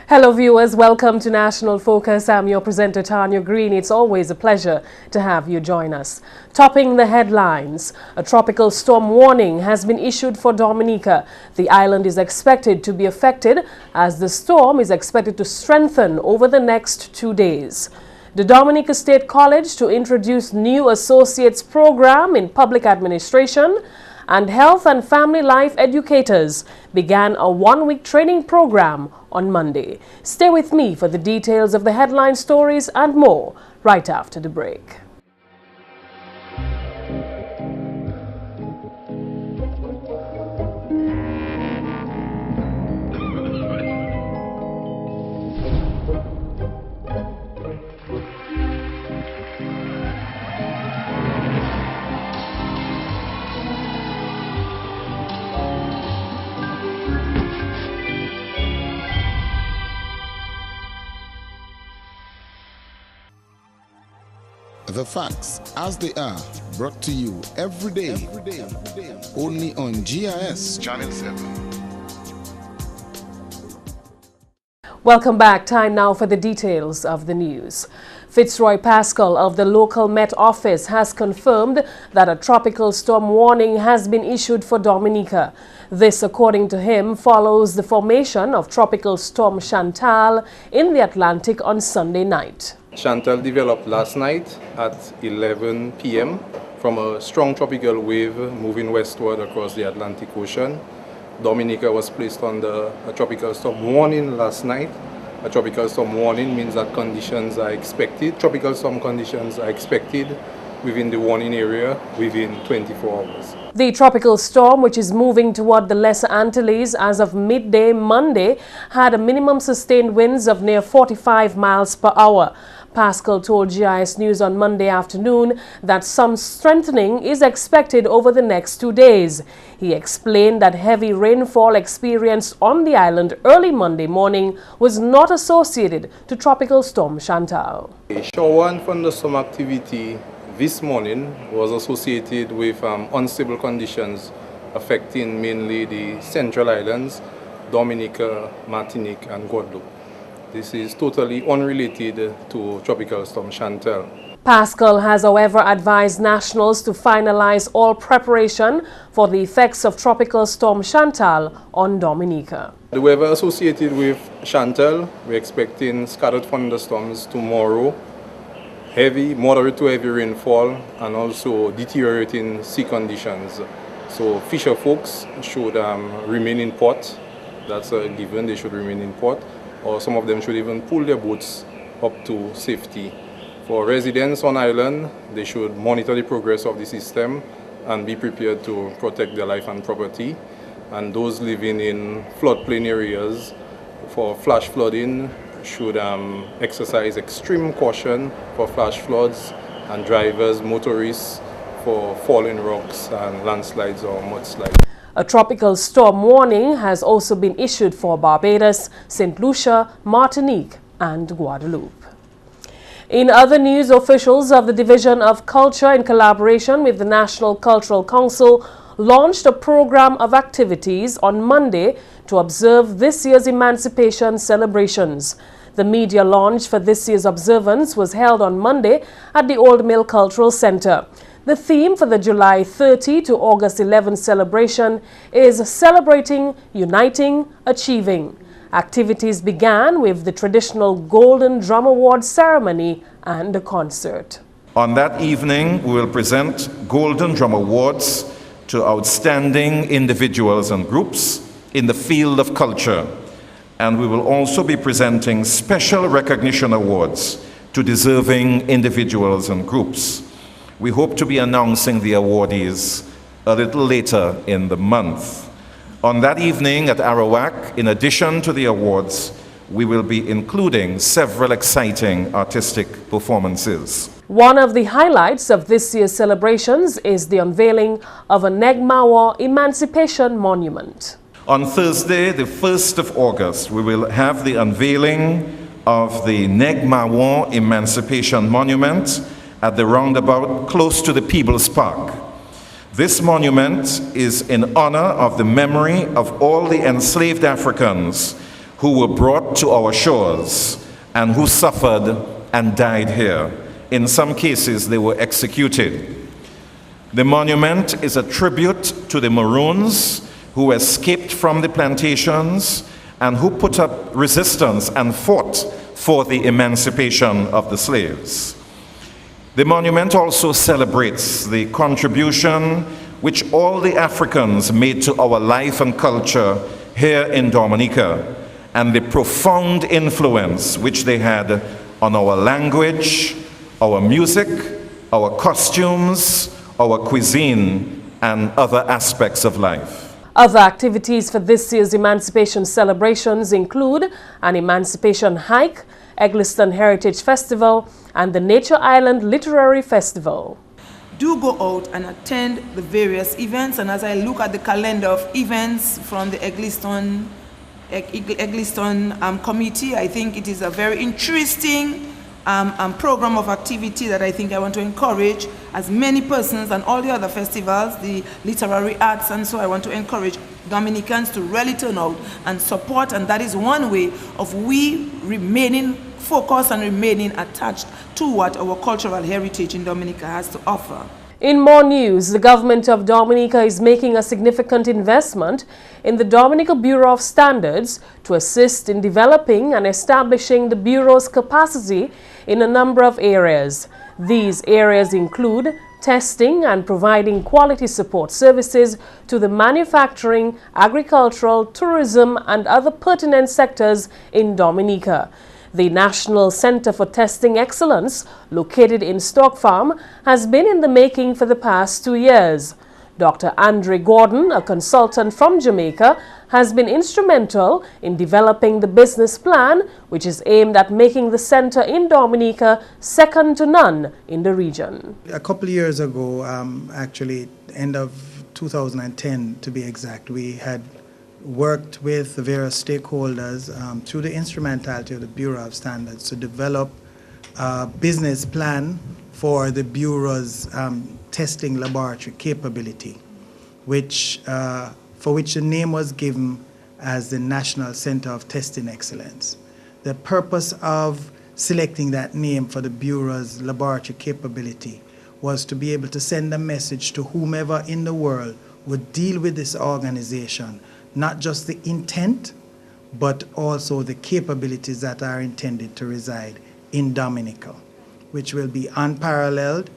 Hello viewers, welcome to National Focus. I'm your presenter Tarnia Green. It's always a pleasure to have you join us. Topping the headlines, a tropical storm warning has been issued for Dominica. The island is expected to be affected as the storm is expected to strengthen over the next 2 days. The Dominica State College to introduce new associates program in public administration, and health and family life educators began a one-week training program on Monday. Stay with me for the details of the headline stories and more right after the break. The facts as they are, brought to you every day, only on GIS Channel 7. Welcome back. Time now for the details of the news. Fitzroy Pascal of the local Met Office has confirmed that a tropical storm warning has been issued for Dominica. This, according to him, follows the formation of Tropical Storm Chantal in the Atlantic on Sunday night. Chantal developed last night at 11 p.m. from a strong tropical wave moving westward across the Atlantic Ocean. Dominica was placed under a tropical storm warning last night. A tropical storm warning means that conditions are expected. Tropical storm conditions are expected within the warning area within 24 hours. The tropical storm, which is moving toward the Lesser Antilles as of midday Monday, had a minimum sustained winds of near 45 miles per hour. Pascal told GIS News on Monday afternoon that some strengthening is expected over the next 2 days. He explained that heavy rainfall experienced on the island early Monday morning was not associated to Tropical Storm Chantal. A shower and thunderstorm activity this morning was associated with unstable conditions affecting mainly the Central Islands, Dominica, Martinique and Guadeloupe. This is totally unrelated to Tropical Storm Chantal. Pascal has, however, advised nationals to finalize all preparation for the effects of Tropical Storm Chantal on Dominica. The weather associated with Chantal, we're expecting scattered thunderstorms tomorrow, heavy, moderate to heavy rainfall, and also deteriorating sea conditions. So fisher folks should remain in port. That's a given, they should remain in port. Or some of them should even pull their boats up to safety. For residents on island, they should monitor the progress of the system and be prepared to protect their life and property. And those living in floodplain areas for flash flooding should exercise extreme caution for flash floods, and drivers, motorists for falling rocks and landslides or mudslides. A tropical storm warning has also been issued for Barbados, St. Lucia, Martinique and Guadeloupe. In other news, officials of the Division of Culture in collaboration with the National Cultural Council launched a program of activities on Monday to observe this year's emancipation celebrations. The media launch for this year's observance was held on Monday at the Old Mill Cultural Center. The theme for the July 30 to August 11 celebration is Celebrating, Uniting, Achieving. Activities began with the traditional Golden Drum Award ceremony and a concert. On that evening, we will present Golden Drum Awards to outstanding individuals and groups in the field of culture. And we will also be presenting special recognition awards to deserving individuals and groups. We hope to be announcing the awardees a little later in the month. On that evening at Arawak, in addition to the awards, we will be including several exciting artistic performances. One of the highlights of this year's celebrations is the unveiling of a Negmawa Emancipation Monument. On Thursday, the 1st of August, we will have the unveiling of the Neg Mawon Emancipation Monument at the roundabout close to the Peebles Park. This monument is in honor of the memory of all the enslaved Africans who were brought to our shores and who suffered and died here. In some cases, they were executed. The monument is a tribute to the Maroons who escaped from the plantations and who put up resistance and fought for the emancipation of the slaves. The monument also celebrates the contribution which all the Africans made to our life and culture here in Dominica, and the profound influence which they had on our language, our music, our costumes, our cuisine, and other aspects of life. Other activities for this year's Emancipation celebrations include an Emancipation Hike, Eggleston Heritage Festival, and the Nature Island Literary Festival. Do go out and attend the various events, and as I look at the calendar of events from the Eggleston committee, I think it is a very interesting program of activity that I think I want to encourage as many persons and all the other festivals, the literary arts, and so I want to encourage Dominicans to really turn out and support, and that is one way of we remaining focused and remaining attached to what our cultural heritage in Dominica has to offer. In more news, the government of Dominica is making a significant investment in the Dominica Bureau of Standards to assist in developing and establishing the Bureau's capacity in a number of areas. These areas include testing and providing quality support services to the manufacturing, agricultural, tourism, and other pertinent sectors in Dominica. The National Center for Testing Excellence, located in Stock Farm, has been in the making for the past 2 years. Dr. Andre Gordon, a consultant from Jamaica, has been instrumental in developing the business plan, which is aimed at making the center in Dominica second to none in the region. A couple of years ago, actually end of 2010 to be exact, we had worked with the various stakeholders through the instrumentality of the Bureau of Standards to develop a business plan for the Bureau's testing laboratory capability, which, for which the name was given as the National Center of Testing Excellence. The purpose of selecting that name for the Bureau's laboratory capability was to be able to send a message to whomever in the world would deal with this organization, not just the intent, but also the capabilities that are intended to reside in Dominica, which will be unparalleled,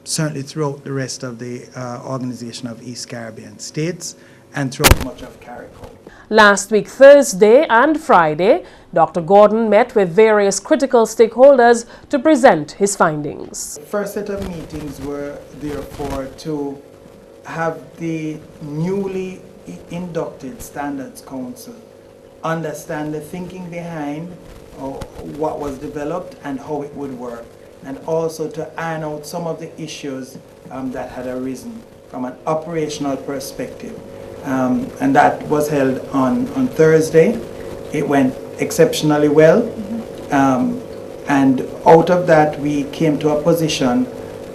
certainly throughout the rest of the organization of East Caribbean states and throughout much of CARICOM. Last week, Thursday and Friday, Dr. Gordon met with various critical stakeholders to present his findings. The first set of meetings were therefore to have the newly inducted Standards Council understand the thinking behind what was developed and how it would work, and also to iron out some of the issues that had arisen from an operational perspective. And that was held on Thursday. It went exceptionally well. And out of that, we came to a position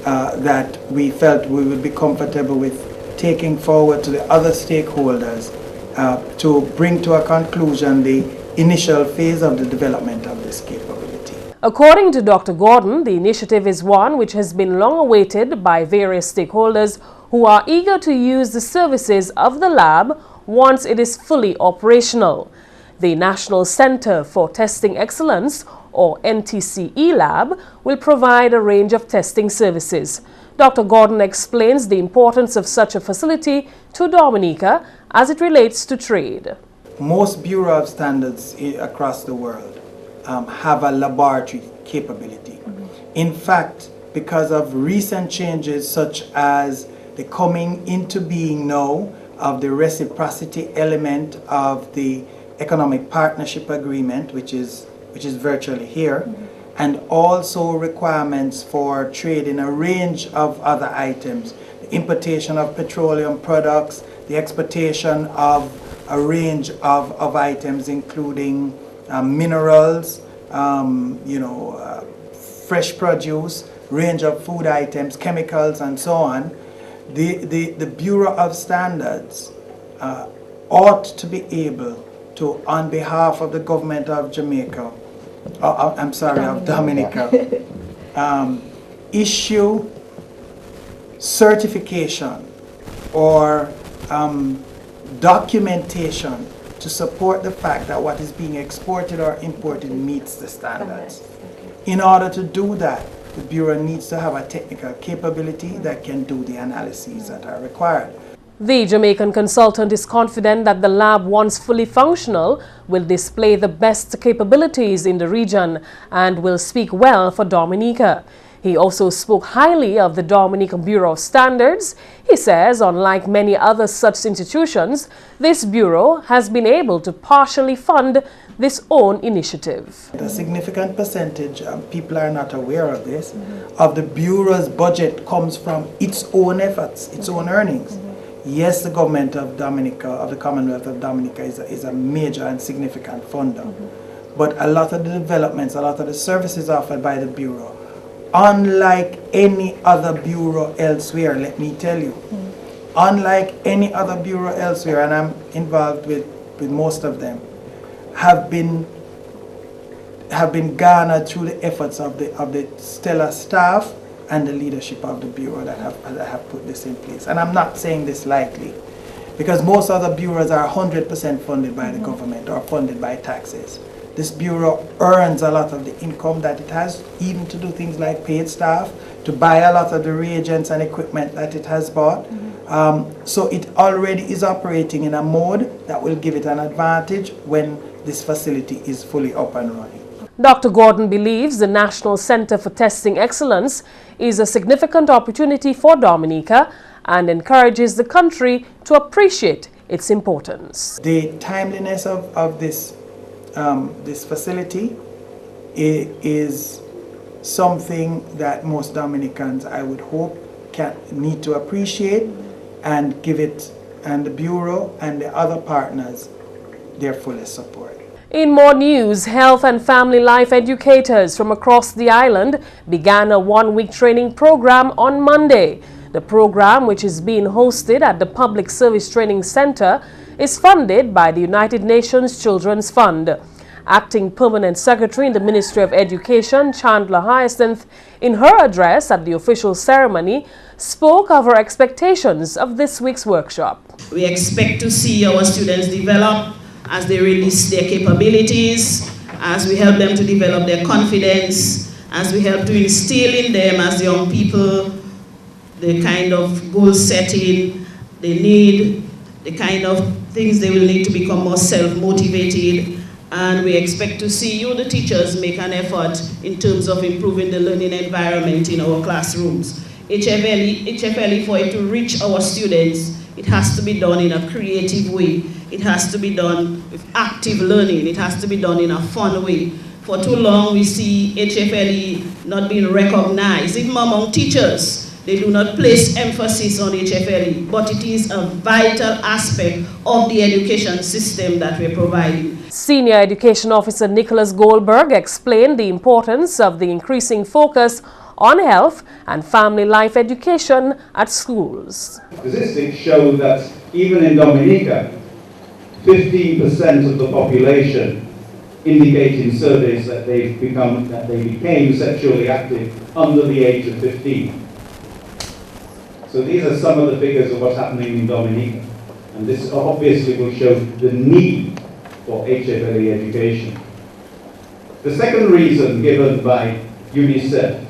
that we felt we would be comfortable with taking forward to the other stakeholders to bring to a conclusion the initial phase of the development of this capability. According to Dr. Gordon, the initiative is one which has been long awaited by various stakeholders who are eager to use the services of the lab once it is fully operational. The National Center for Testing Excellence, or NTCE Lab, will provide a range of testing services. Dr. Gordon explains the importance of such a facility to Dominica as it relates to trade. Most Bureau of Standards across the world have a laboratory capability. In fact, because of recent changes such as the coming into being now of the reciprocity element of the Economic Partnership Agreement, which is virtually here, and also requirements for trade in a range of other items, the importation of petroleum products, the exportation of a range of items, including minerals, fresh produce, range of food items, chemicals, and so on. The Bureau of Standards ought to be able to, on behalf of the government of Jamaica, of Dominica, issue certification or documentation to support the fact that what is being exported or imported meets the standards. In order to do that, the Bureau needs to have a technical capability that can do the analyses that are required. The Jamaican consultant is confident that the lab, once fully functional, will display the best capabilities in the region and will speak well for Dominica. He also spoke highly of the Dominican Bureau of Standards. He says, unlike many other such institutions, this bureau has been able to partially fund this own initiative. A significant percentage, people are not aware of this, of the Bureau's budget comes from its own efforts, its own earnings. Yes, the government of Dominica, of the Commonwealth of Dominica, is a major and significant funder. But a lot of the developments, a lot of the services offered by the Bureau, unlike any other bureau elsewhere, let me tell you, unlike any other bureau elsewhere, and I'm involved with most of them, have been garnered through the efforts of the stellar staff and the leadership of the bureau that have put this in place. And I'm not saying this lightly, because most other bureaus are 100% funded by the government or funded by taxes. This bureau earns a lot of the income that it has, even to do things like paid staff, to buy a lot of the reagents and equipment that it has bought. So it already is operating in a mode that will give it an advantage when this facility is fully up and running. Dr. Gordon believes the National Center for Testing Excellence is a significant opportunity for Dominica and encourages the country to appreciate its importance. The timeliness of this facility is something that most Dominicans, I would hope, need to appreciate and give it, and the Bureau and the other partners, their fullest support. In more news, health and family life educators from across the island began a one-week training program on Monday. The program, which is being hosted at the Public Service Training Center, is funded by the United Nations Children's Fund. Acting Permanent Secretary in the Ministry of Education, Chandler Hyacinth, in her address at the official ceremony, spoke of her expectations of this week's workshop. We expect to see our students develop as they release their capabilities, as we help them to develop their confidence, as we help to instill in them as young people the kind of goal setting they need, the kind of things they will need to become more self-motivated. And we expect to see you, the teachers, make an effort in terms of improving the learning environment in our classrooms. HFLE, for it to reach our students, it has to be done in a creative way. It has to be done with active learning. It has to be done in a fun way. For too long, we see HFLE not being recognized, even among teachers. They do not place emphasis on HFLE, but it is a vital aspect of the education system that we're providing. Senior Education Officer Nicholas Goldberg explained the importance of the increasing focus on health and family life education at schools. Statistics show that even in Dominica, 15% of the population indicate in surveys that they became sexually active under the age of 15. So these are some of the figures of what's happening in Dominica. And this obviously will show the need for HFLE education. The second reason given by UNICEF,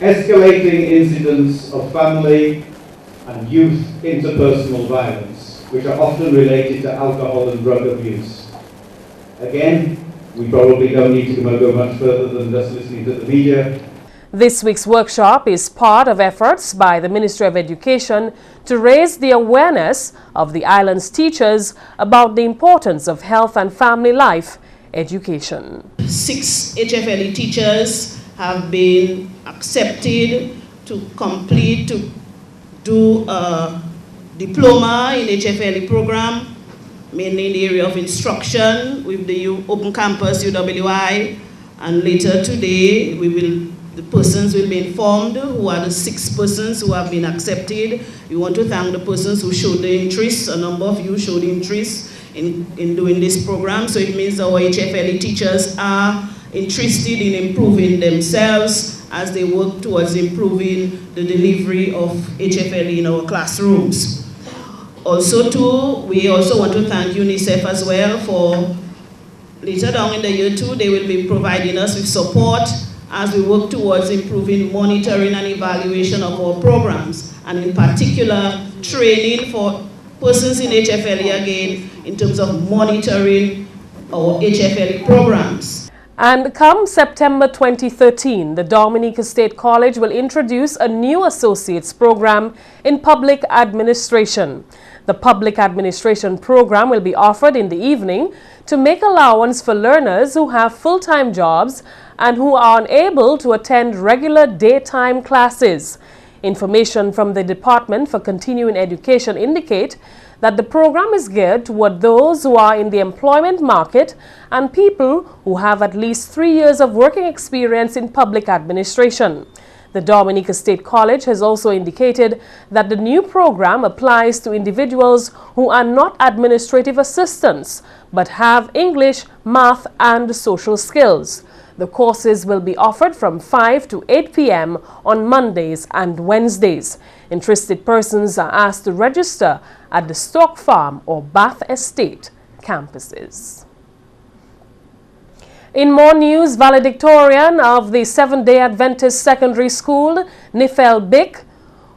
escalating incidents of family and youth interpersonal violence, which are often related to alcohol and drug abuse. Again, we probably don't need to go much further than just listening to the media. This week's workshop is part of efforts by the Ministry of Education to raise the awareness of the island's teachers about the importance of health and family life education. 6 HFLE teachers have been accepted to do a diploma in HFLE program. mainly in the area of instruction with the Open Campus UWI, and later today the persons will be informed who are the 6 persons who have been accepted. We want to thank the persons who showed the interest. A number of you showed interest in doing this program, so it means our HFLE teachers are interested in improving themselves as they work towards improving the delivery of HFLE in our classrooms. Also too, we also want to thank UNICEF as well for later down in the year too, they will be providing us with support as we work towards improving monitoring and evaluation of our programs, and in particular training for persons in HFLE again in terms of monitoring our HFLE programs. And come September 2013, the Dominica State College will introduce a new associate's program in public administration. The public administration program will be offered in the evening to make allowance for learners who have full-time jobs and who are unable to attend regular daytime classes. Information from the Department for Continuing Education indicate that the program is geared toward those who are in the employment market and people who have at least 3 years of working experience in public administration. The Dominica State College has also indicated that the new program applies to individuals who are not administrative assistants but have English, math, and social skills. The courses will be offered from 5 to 8 p.m. on Mondays and Wednesdays. Interested persons are asked to register at the Stock Farm or Bath Estate campuses. In more news, valedictorian of the Seventh-day Adventist Secondary School, Nifel Bick,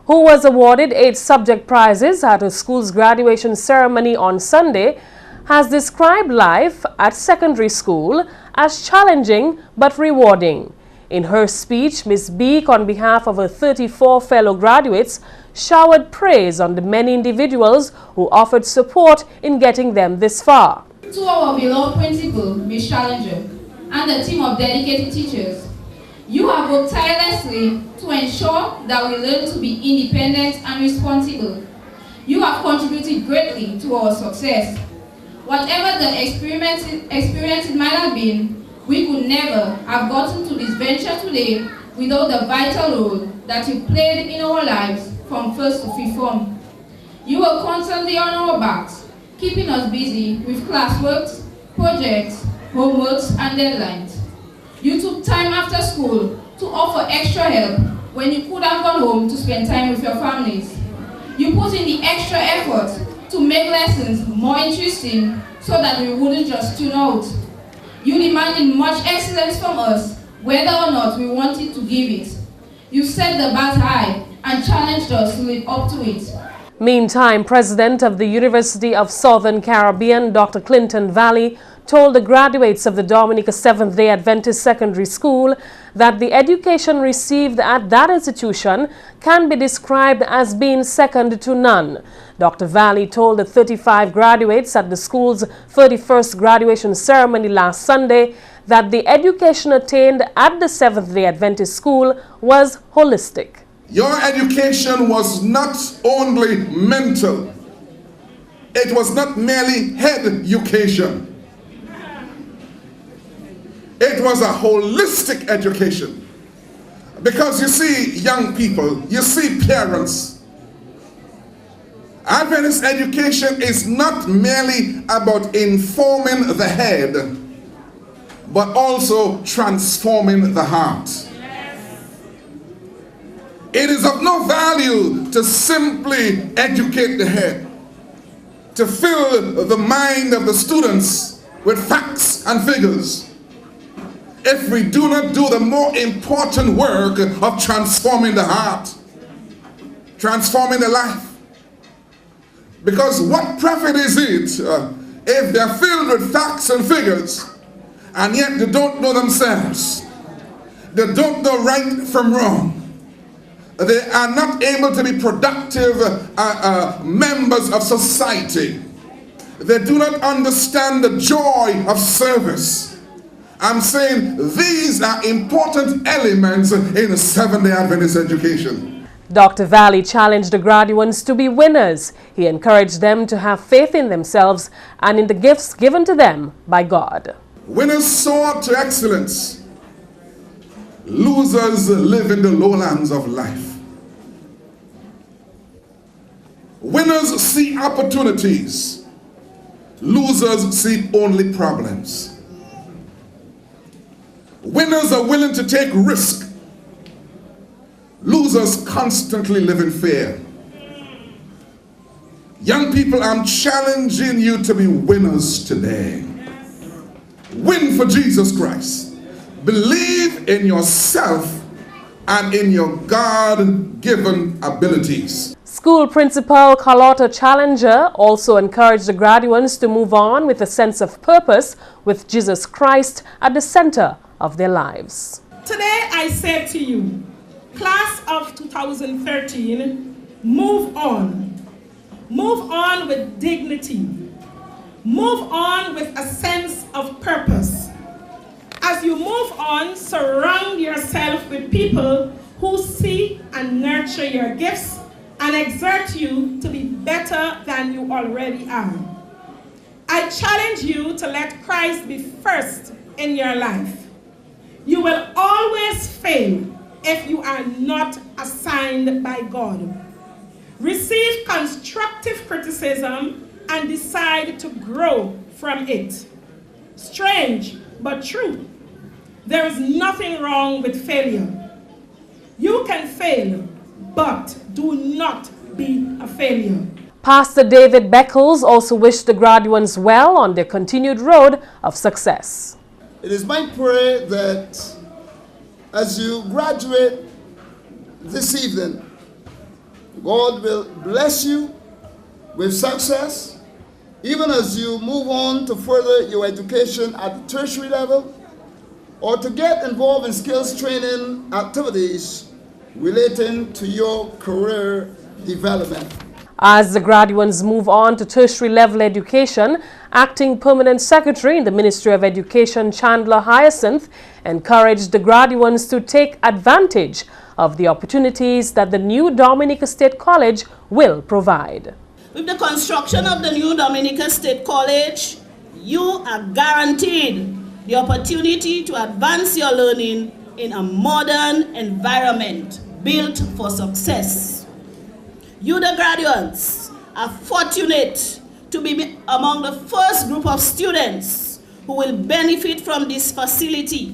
who was awarded 8 subject prizes at her school's graduation ceremony on Sunday, has described life at secondary school as challenging but rewarding. In her speech, Ms. Beek, on behalf of her 34 fellow graduates, showered praise on the many individuals who offered support in getting them this far. To our beloved principal, Ms. Challenger, and the team of dedicated teachers, you have worked tirelessly to ensure that we learn to be independent and responsible. You have contributed greatly to our success. Whatever the experience might have been, we could never have gotten to this venture today without the vital role that you played in our lives from first to fifth form. You were constantly on our backs, keeping us busy with classwork, projects, homeworks, and deadlines. You took time after school to offer extra help when you could have gone home to spend time with your families. You put in the extra effort to make lessons more interesting so that we wouldn't just tune out. You demanded much excellence from us, whether or not we wanted to give it. You set the bar high and challenged us to live up to it. Meantime, President of the University of Southern Caribbean, Dr. Clinton Valley, told the graduates of the Dominica Seventh-day Adventist Secondary School that the education received at that institution can be described as being second to none. Dr. Valley told the 35 graduates at the school's 31st graduation ceremony last Sunday that the education attained at the Seventh-day Adventist School was holistic. Your education was not only mental, it was not merely head education. It was a holistic education. Because you see young people, you see parents. Adventist education is not merely about informing the head, but also transforming the heart. It is of no value to simply educate the head, to fill the mind of the students with facts and figures, if we do not do the more important work of transforming the heart, transforming the life. Because what profit is it if they're filled with facts and figures and yet they don't know themselves? They don't know right from wrong. They are not able to be productive members of society. They do not understand the joy of service. I'm saying these are important elements in Seventh-day Adventist education. Dr. Valley challenged the graduates to be winners. He encouraged them to have faith in themselves and in the gifts given to them by God. Winners soar to excellence. Losers live in the lowlands of life. Winners see opportunities. Losers see only problems. Winners are willing to take risk. Losers constantly live in fear. Young people, I'm challenging you to be winners today. Win for Jesus Christ. Believe in yourself and in your God-given abilities. School Principal Carlotta Challenger also encouraged the graduates to move on with a sense of purpose with Jesus Christ at the center of their lives. Today I said to you, class of 2013, move on. Move on with dignity. Move on with a sense of purpose. As you move on, surround yourself with people who see and nurture your gifts and exert you to be better than you already are. I challenge you to let Christ be first in your life. You will always fail if you are not assigned by God. Receive constructive criticism and decide to grow from it. Strange, but true. There is nothing wrong with failure. You can fail, but do not be a failure. Pastor David Beckles also wished the graduates well on their continued road of success. It is my prayer that as you graduate this evening, God will bless you with success, even as you move on to further your education at the tertiary level, or to get involved in skills training activities relating to your career development. As the graduates move on to tertiary level education, Acting Permanent Secretary in the Ministry of Education, Chandler Hyacinth, encouraged the graduates to take advantage of the opportunities that the new Dominica State College will provide. With the construction of the new Dominica State College, you are guaranteed the opportunity to advance your learning in a modern environment built for success. You, the graduates, are fortunate to be among the first group of students who will benefit from this facility,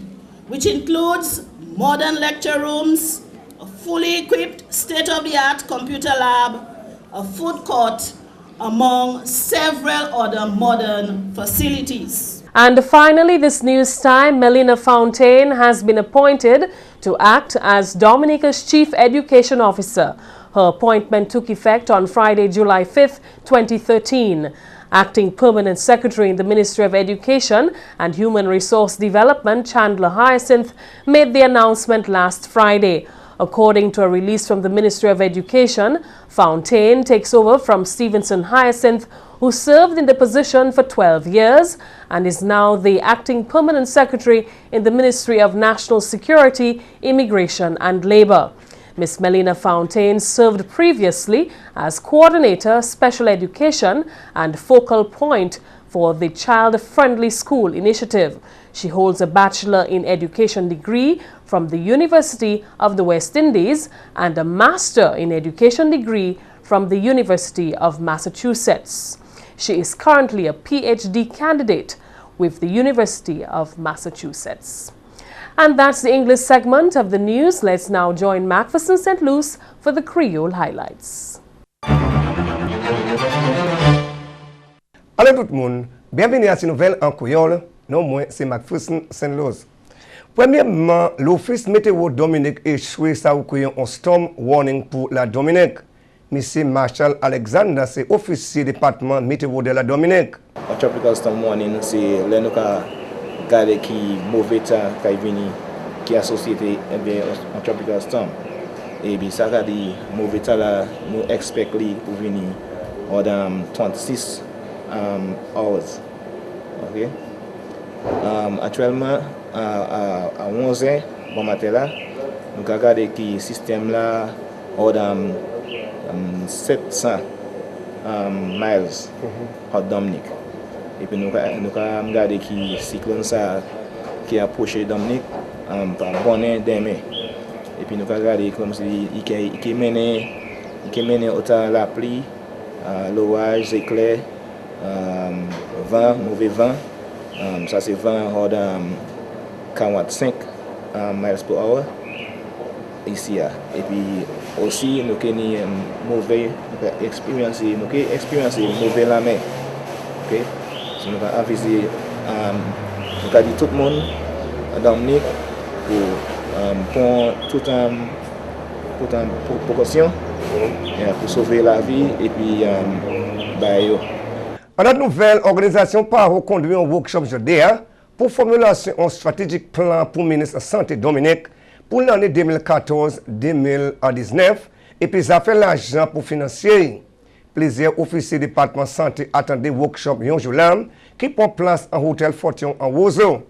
which includes modern lecture rooms, a fully equipped state-of-the-art computer lab, a food court, among several other modern facilities. And finally, this news time, Melina Fontaine has been appointed to act as Dominica's Chief Education Officer. Her appointment took effect on Friday, July 5th, 2013. Acting Permanent Secretary in the Ministry of Education and Human Resource Development, Chandler Hyacinth, made the announcement last Friday. According to a release from the Ministry of Education, Fontaine takes over from Stevenson Hyacinth, who served in the position for 12 years and is now the Acting Permanent Secretary in the Ministry of National Security, Immigration and Labor. Ms. Melina Fontaine served previously as Coordinator, Special Education and Focal Point for the Child Friendly School Initiative. She holds a Bachelor in Education degree from the University of the West Indies and a Master in Education degree from the University of Massachusetts. She is currently a PhD candidate with the University of Massachusetts. And that's the English segment of the news. Let's now join McPherson St. Luce for the Creole highlights. Allô tout le monde, bienvenue à cette nouvelle en Creole. Non, moi, c'est McPherson St. Luce. Premièrement, l'Office Météo Dominique échoué ça ou un storm warning pour la Dominique. Monsieur Marshall Alexander, c'est officier département météo de la Dominique. Un tropical storm warning, c'est là nous garder qui mauvais temps qui vient qui associé un tropical storm. Et puis ça dit mauvais temps là nous expectons pour venir dans 26 hours. OK. Actuellement à 11h bon matin là nous regardons que système là 700 miles hot Dominique. Et puis nous avons regardé qui cyclone ça qui a approché Dominique par bonnet demain. Et puis nous avons regardé comme si il mène autant la pluie, l'orage, éclair, vent, mauvais vent. Ça c'est vent hors 45 miles per hour ici. Et puis aussi nous avons mauvais expérience mauvais la mer. OK? So, nous avons avisé nous avons dit tout le monde à Dominique pour toute précaution pour sauver la vie et puis En notre nouvelle organisation PARO conduit un workshop jeudi pour formulation un stratégique plan pour le ministre de la Santé Dominique pour l'année 2014-2019 et puis ça fait l'argent pour financer. Plusieurs officiers du département de santé attendent des workshops un jour là qui prend place en hôtel Fortune en Roseau.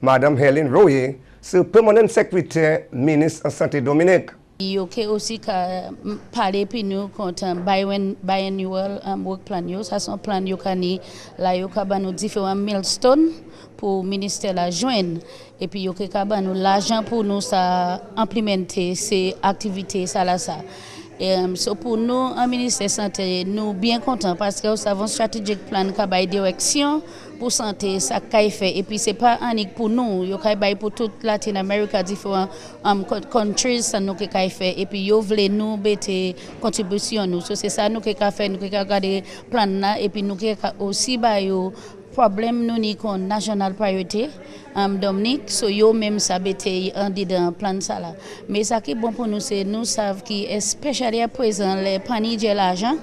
Madame Helen Royer, c'est le permanent secrétaire ministre de la Santé Dominique. Il y a aussi parler puis nous quand biannual work plan ça sont plan yo kani là yo ka ba nous différents milestones pour ministère la joindre et puis yo ka ba nous l'argent pour nous ça implémenter ces activités ça là ça. So pour nous, en ministère de la Santé, nous bien contents parce que nous avons un stratégique plan qui a une direction pour la santé, ça qu'a fait. Et puis ce n'est pas unique pour nous, il y a pour toute Latin America, différents countries, ça nous qu'a fait. Et puis nous voulons nous mettre contribution nous. So, c'est ça nous qu'a fait, nous qu'a regardé plan là et puis nous qu'a aussi problème nous ni con national priority Dominique so yo même ça bete en dedans plan ça là mais ça qui est bon pour nous c'est nous savons qui especially à présent les paniers de l'argent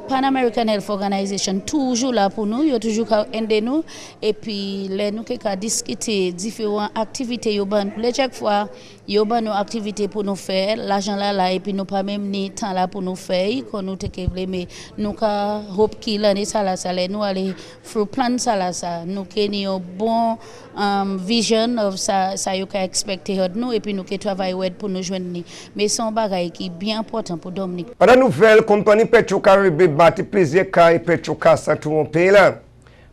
Pan American Health Organization toujours là pour nous yo toujours aider nous et puis les nous qui discuter différentes activités yo ban les chaque fois yo ban nos activités pour nous faire l'argent là et puis nous pas même ni temps là pour nous faire qu'on nous te mais nous ka hope qui l'année ça là nous aller through plan ça là ça nous qui un bon vision of ça yo ka expecter nous et puis nous qui travailler pour nous joindre mais son bagage qui bien important pour Dominique. La nouvelle compagnie Petro-Caribbean bâti plusieurs cas Petro-Casa tout mon pays là.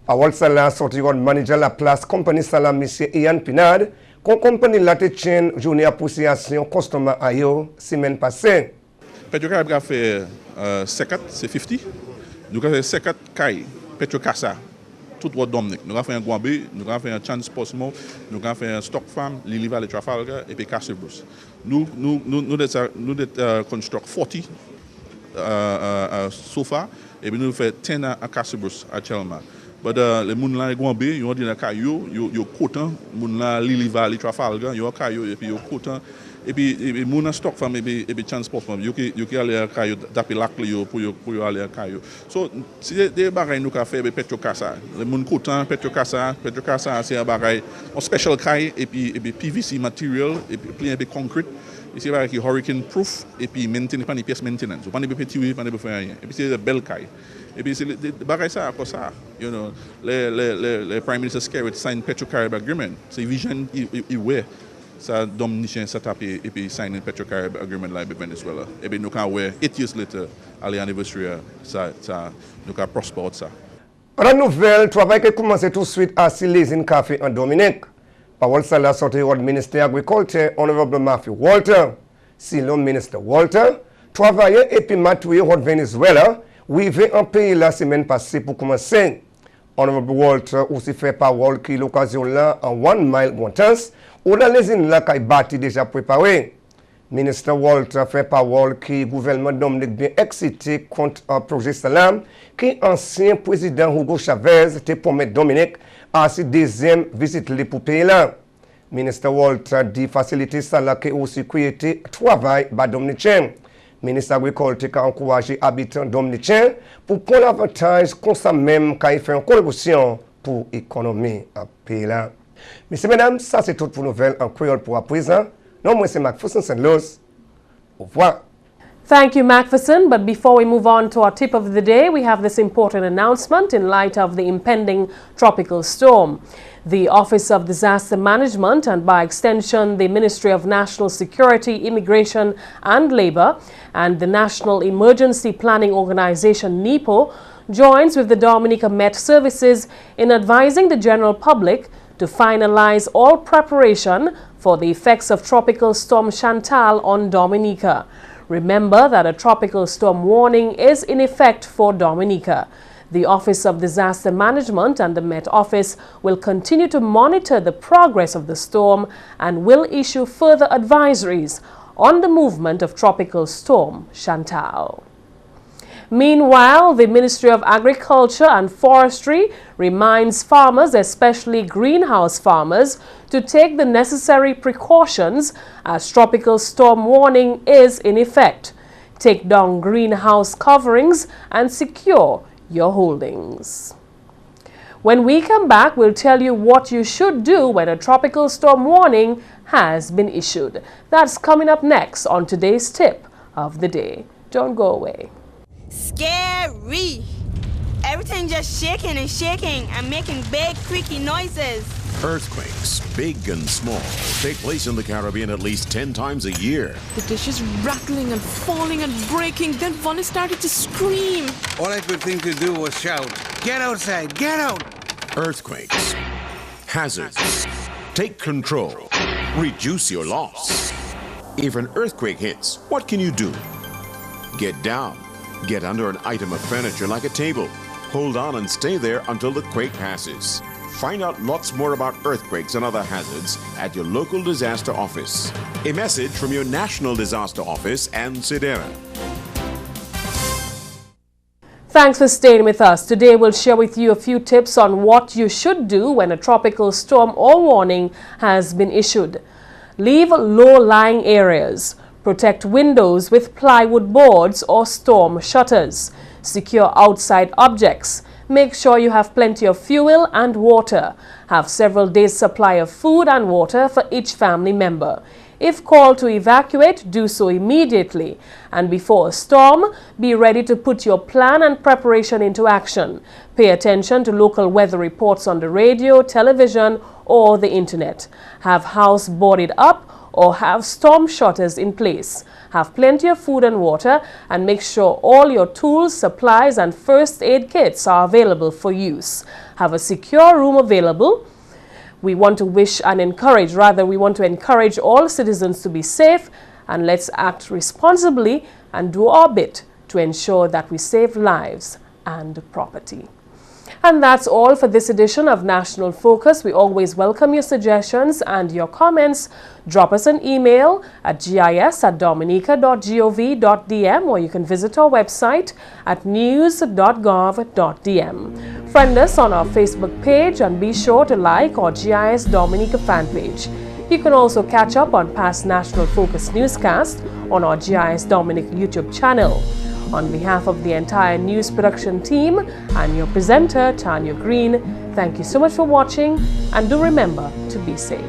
Parole ça là sorti le manager la place compagnie ça là monsieur Ian Pinard qu'on compagnie la te tient journée appréciation customer ayo semaine passée. Petro-Caribbean a fait 50 c'est 50. Nous avons fait 50 cas Petro-Casa tout le Dominique. Nous avons fait un Guambé, nous avons fait un Chance Postmo, nous avons fait un Stock Farm, Lily Valley Trafalgar et puis Castle Bruce. Nous construisons 40 so far et puis nous faisons 10 à Castle Bruce à Chelma. Mais les gens là Guambé, ils ont dit caillou, ils content, les gens là Lily Valley Trafalgar, ils ont caillou et puis ils content. Et puis les gens Stock Farm et puis Chance Postmo, ils aller à caillou d'après lac pour aller à caillou. So c'est des bagages nous avons fait avec Petro-Casa. Les gens content Petro-Casa c'est un bagage en special caille et puis PVC material et puis un peu concrete. C'est un qui hurricane proof et puis maintenir pas des pièces maintenance. Pas des petits pas des faire rien. Et puis c'est des belles cailles. Et puis c'est des bagages ça comme ça. You know, les Prime Minister Skerritt signed Petro-Caribbean Agreement. C'est vision ouais. Ça Dominicien ça tape et puis signer Petro-Caribbean Agreement là avec Venezuela. Et puis nous quand 8 years later à l'anniversaire ça nous quand prosper ça. La nouvelle travail qui commence tout de suite à Silésine Café en Dominique. Parole ça la sortie du ministère de l'Agriculture, Honorable Matthew Walter. Si le ministre Walter travaillait et puis matouillé au Venezuela, oui, il en pays la semaine passée pour commencer. Honorable Walter aussi fait parole qui l'occasion là en 1 mile Montans, où dans les îles là qui bâti déjà préparé. Ministre Walter fait parole qui le gouvernement Dominique bien excité contre un projet Salam qui ancien président Hugo Chavez te promet Dominique à sa deuxième visite pour pays là. Ministre Walter dit faciliter ça là qui aussi créé travail par Dominicain. Ministre Agriculture a encouragé habitants dominicains pour prendre l'avantage comme ça même quand il fait une contribution pour l'économie à pays là. Messieurs, mesdames, ça c'est tout pour nouvelles en créole pour à présent. Non, moi c'est McPherson Saint-Louis. Au revoir. Thank you, McPherson. But before we move on to our tip of the day, we have this important announcement in light of the impending tropical storm. The Office of Disaster Management and by extension the Ministry of National Security, Immigration and Labor and the National Emergency Planning Organization NEPO joins with the Dominica Met Services in advising the general public to finalize all preparation for the effects of Tropical Storm Chantal on Dominica. Remember that a tropical storm warning is in effect for Dominica. The Office of Disaster Management and the Met Office will continue to monitor the progress of the storm and will issue further advisories on the movement of Tropical Storm Chantal. Meanwhile, the Ministry of Agriculture and Forestry reminds farmers, especially greenhouse farmers, to take the necessary precautions as tropical storm warning is in effect. Take down greenhouse coverings and secure your holdings. When we come back, we'll tell you what you should do when a tropical storm warning has been issued. That's coming up next on today's tip of the day. Don't go away. Scary. Everything just shaking and making big creaky noises. Earthquakes, big and small, take place in the Caribbean at least 10 times a year. The dishes rattling and falling and breaking, then Vonnie started to scream. All I could think to do was shout, "Get outside, get out!" Earthquakes, hazards, take control, reduce your loss. If an earthquake hits, what can you do? Get down. Get under an item of furniture like a table. Hold on and stay there until the quake passes. Find out lots more about earthquakes and other hazards at your local disaster office. A message from your National Disaster Office and SEDERA. Thanks for staying with us. Today we'll share with you a few tips on what you should do when a tropical storm or warning has been issued. Leave low-lying areas. Protect windows with plywood boards or storm shutters. Secure outside objects. Make sure you have plenty of fuel and water. Have several days' supply of food and water for each family member. If called to evacuate, do so immediately. And before a storm, be ready to put your plan and preparation into action. Pay attention to local weather reports on the radio, television, or the internet. Have house boarded up or have storm shutters in place. Have plenty of food and water and make sure all your tools, supplies and first aid kits are available for use. Have a secure room available. We want to encourage all citizens to be safe, and let's act responsibly and do our bit to ensure that we save lives and property. And that's all for this edition of National Focus. We always welcome your suggestions and your comments. Drop us an email at gis@dominica.gov.dm, or you can visit our website at news.gov.dm. Friend us on our Facebook page and be sure to like our GIS Dominica fan page. You can also catch up on past National Focus newscasts on our GIS Dominica YouTube channel. On behalf of the entire news production team and your presenter, Tarnia Green, thank you so much for watching, and do remember to be safe.